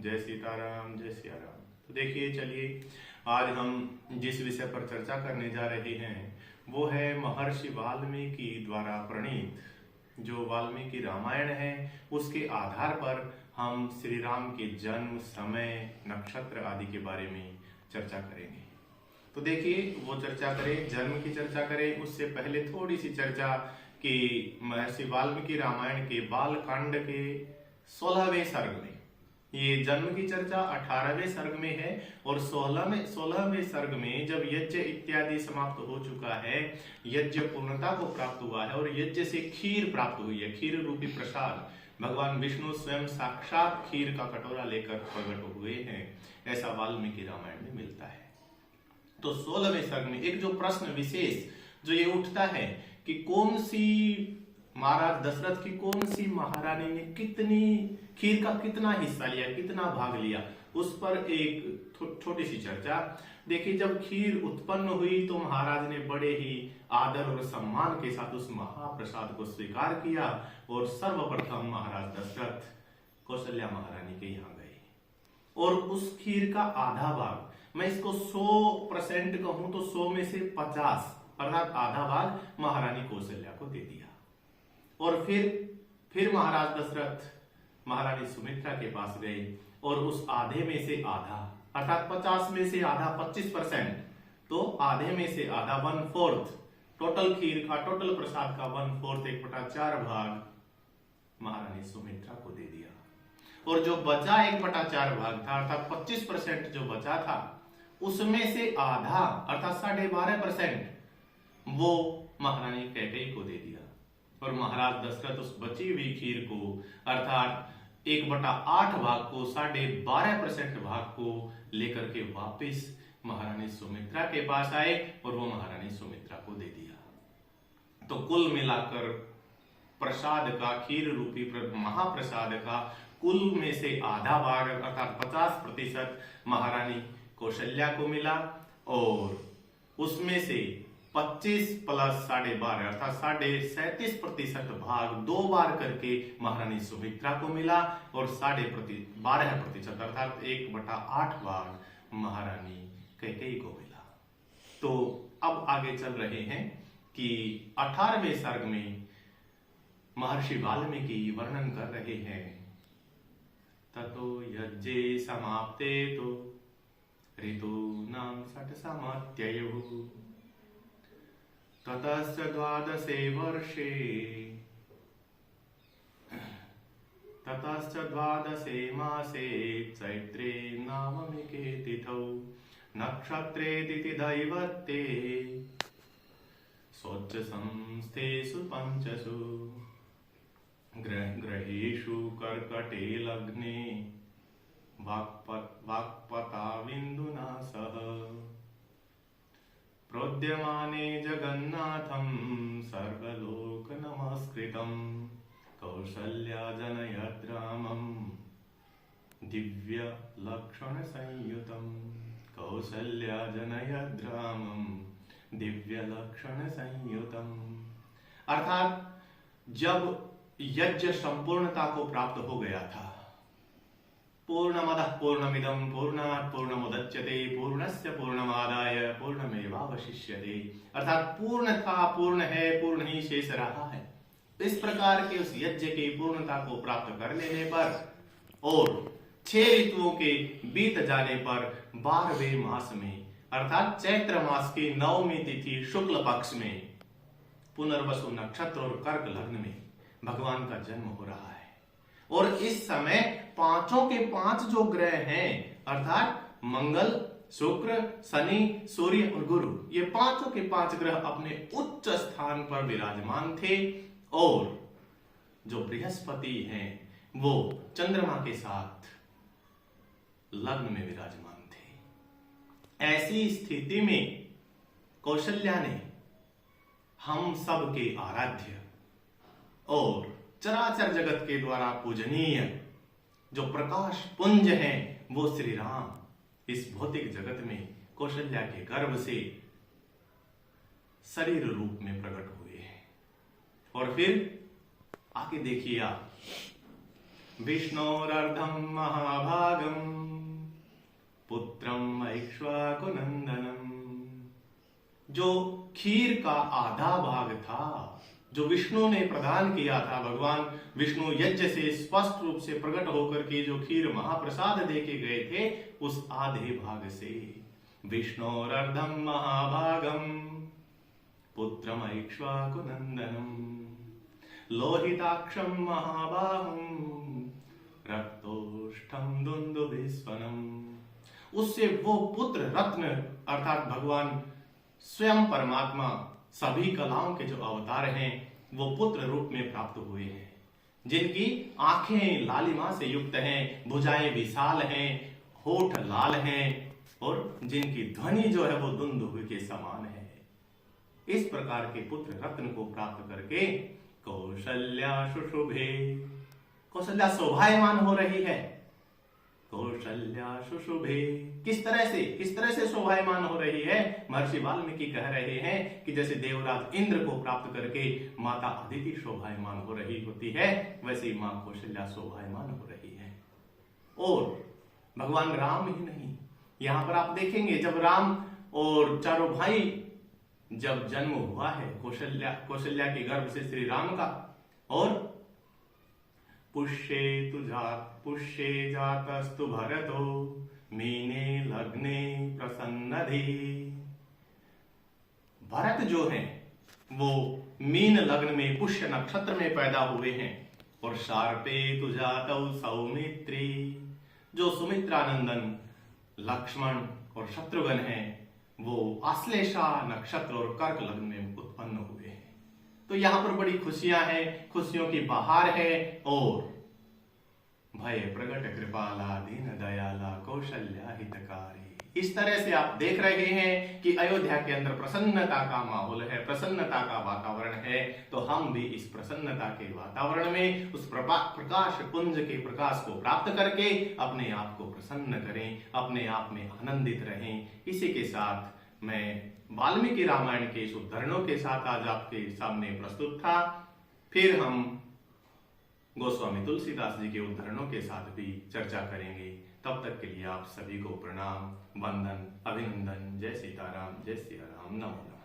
जय सीताराम, जय सिया राम। तो देखिए, चलिए आज हम जिस विषय पर चर्चा करने जा रहे हैं वो है महर्षि वाल्मीकि द्वारा प्रणीत जो वाल्मीकि रामायण है, उसके आधार पर हम श्री राम के जन्म, समय, नक्षत्र आदि के बारे में चर्चा करेंगे। तो देखिए, वो चर्चा करें, जन्म की चर्चा करें, उससे पहले थोड़ी सी चर्चा कि महर्षि वाल्मीकि रामायण के बालकांड के 16वें सर्ग में, ये जन्म की चर्चा 18वें सर्ग में है और 16वें सर्ग में जब यज्ञ इत्यादि समाप्त हो चुका है, यज्ञ पूर्णता को प्राप्त हुआ है और यज्ञ से खीर प्राप्त हुई है, खीर रूपी प्रसाद, भगवान विष्णु स्वयं साक्षात खीर का कटोरा लेकर प्रकट हुए हैं, ऐसा वाल्मीकि रामायण में मिलता है। तो 16वें सर्ग में एक जो प्रश्न विशेष जो ये उठता है कि कौन सी महाराज दशरथ की कौन सी महारानी ने कितनी खीर का कितना हिस्सा लिया, कितना भाग लिया, उस पर एक छोटी सी चर्चा। देखिए, जब खीर उत्पन्न हुई तो महाराज ने बड़े ही आदर और सम्मान के साथ उस महाप्रसाद को स्वीकार किया और सर्वप्रथम महाराज दशरथ कौशल्या महारानी के यहाँ गए और उस खीर का आधा भाग, मैं इसको 100% कहूं तो 100 में से 50 अर्थात आधा भाग महारानी कौशल्या को दे दिया। और फिर महाराज दशरथ महारानी सुमित्रा के पास गए और उस आधे में से आधा अर्थात 50 में से आधा 25%, तो आधे में से आधा 1/4 टोटल खीर का, टोटल प्रसाद का 1/4 1/4 भाग महारानी सुमित्रा को दे दिया और जो बचा 1/4 भाग था अर्थात 25% जो बचा था, उसमें से आधा अर्थात 12.5% वो महारानी कैकेयी को दे दिया और महाराज दशरथ उस बची हुई खीर को अर्थात 1/8 भाग को 12.5% भाग को लेकर के वापस महारानी सुमित्रा के पास आए और वो महारानी सुमित्रा को दे दिया। तो कुल मिलाकर प्रसाद का, खीर रूपी महाप्रसाद का कुल में से आधा भाग अर्थात 50% महारानी कौशल्या को मिला और उसमें से 25 + 12.5 अर्थात 37.5% भाग 2 बार करके महारानी सुमित्रा को मिला और 12.5% अर्थात 1/8 भाग महारानी कैकेयी को मिला। तो अब आगे चल रहे हैं कि 18वें सर्ग में महर्षि वाल्मीकि वर्णन कर रहे हैं, ततो यज्ञे समाप्ते तो ऋतूनां षट्समत्ययुः ततश्च 12 वर्षे ततश्च 12 मासे चैत्रे नाममिके तिथौ नक्षत्रे तिथिदैवत्ये स्वोच्चसंस्थेषु 5 ग्रहेषु कर्कटे लग्ने वाक्पताविन्दुना सह प्रोद्यमाने जगन्नाथं सर्वलोक नमस्कृतं कौसल्या जनयत् रामं दिव्य लक्षण संयुतं कौसल्या जनयत् रामं दिव्य लक्षण संयुतं। अर्थात जब यज्ञ संपूर्णता को प्राप्त हो गया था, पूर्णमदः पूर्णमिदं पूर्णात् पूर्णमुदच्यते पूर्णस्य पूर्णमादाय पूर्णमेवावशिष्यते, अर्थात पूर्ण था, पूर्ण है, पूर्ण ही शेष रहा है। इस प्रकार के उस यज्ञ की पूर्णता को प्राप्त कर लेने पर और 6 ऋतुओं के बीत जाने पर 12वें मास में अर्थात चैत्र मास की 9वीं तिथि शुक्ल पक्ष में पुनर्वसु नक्षत्र और कर्क लग्न में भगवान का जन्म हो रहा है। और इस समय 5 के 5 जो ग्रह हैं अर्थात मंगल, शुक्र, शनि, सूर्य और गुरु, ये 5 के 5 ग्रह अपने उच्च स्थान पर विराजमान थे और जो बृहस्पति हैं वो चंद्रमा के साथ लग्न में विराजमान थे। ऐसी स्थिति में कौशल्या ने हम सब के आराध्य और चराचर जगत के द्वारा पूजनीय जो प्रकाश पुंज हैं वो श्री राम इस भौतिक जगत में कौशल्या के गर्भ से शरीर रूप में प्रकट हुए हैं। और फिर आगे देखिए आप, विष्णोरर्धं महाभागं पुत्रम ऐक्ष्वाकुनंदनम। जो खीर का आधा भाग था, जो विष्णु ने प्रदान किया था, भगवान विष्णु यज्ञ से स्पष्ट रूप से प्रकट होकर के जो खीर महाप्रसाद देके गए थे, उस आधे भाग से विष्णोरर्धं महाभागं पुत्रम ऐक्ष्वाकुनंदनम लोहिताक्षं महाबाहुं रक्तोष्ठं दुन्दुभिस्वनम्। उससे वो पुत्र रत्न अर्थात भगवान स्वयं परमात्मा सभी कलाओं के जो अवतार हैं वो पुत्र रूप में प्राप्त हुए हैं, जिनकी आंखें लालिमा से युक्त हैं, भुजाएं विशाल हैं, होठ लाल हैं और जिनकी ध्वनि जो है वो दुंदुभ के समान है। इस प्रकार के पुत्र रत्न को प्राप्त करके कौशल्या शुशुभे, कौशल्या शोभायमान हो रही है। कौशल्या शुशुभे किस तरह से शोभायमान हो रही है? महर्षि वाल्मीकि कह रहे हैं कि जैसे देवराज इंद्र को प्राप्त करके माता अदिति शोभायमान हो रही होती है, वैसे ही मां कौशल्या शोभायमान हो रही है। और भगवान राम ही नहीं, यहां पर आप देखेंगे जब राम और चारों भाई जब जन्म हुआ है कौशल्या के गर्भ से श्री राम का, और पुष्ये जातस्तु भरतो मीने लग्ने प्रसन्नधि। भरत जो है वो मीन लग्न में पुष्य नक्षत्र में पैदा हुए हैं, और शार्पे तु जातौ सौमित्री, जो सुमित्रानंदन लक्ष्मण और शत्रुघ्न हैं वो आश्लेषा नक्षत्र और कर्क लग्न में उत्पन्न हुए हैं। तो यहां पर बड़ी खुशियां हैं, खुशियों की बहार है। और भय प्रगट कृपाला दीन दयाला कौशल्या हितकारी, इस तरह से आप देख रहे हैं कि अयोध्या के अंदर प्रसन्नता का माहौल है, प्रसन्नता का वातावरण है। तो हम भी इस प्रसन्नता के वातावरण में उस प्रकाश पुंज के प्रकाश को प्राप्त करके अपने आप को प्रसन्न करें, अपने आप में आनंदित रहें। इसी के साथ मैं वाल्मीकि रामायण के इस उद्धरणों के साथ आज आपके सामने प्रस्तुत था। फिर हम गोस्वामी तुलसीदास जी के उद्धरणों के साथ भी चर्चा करेंगे। तब तक के लिए आप सभी को प्रणाम, वंदन, अभिनंदन। जय सीताराम, जय सिया राम, नमो नमः।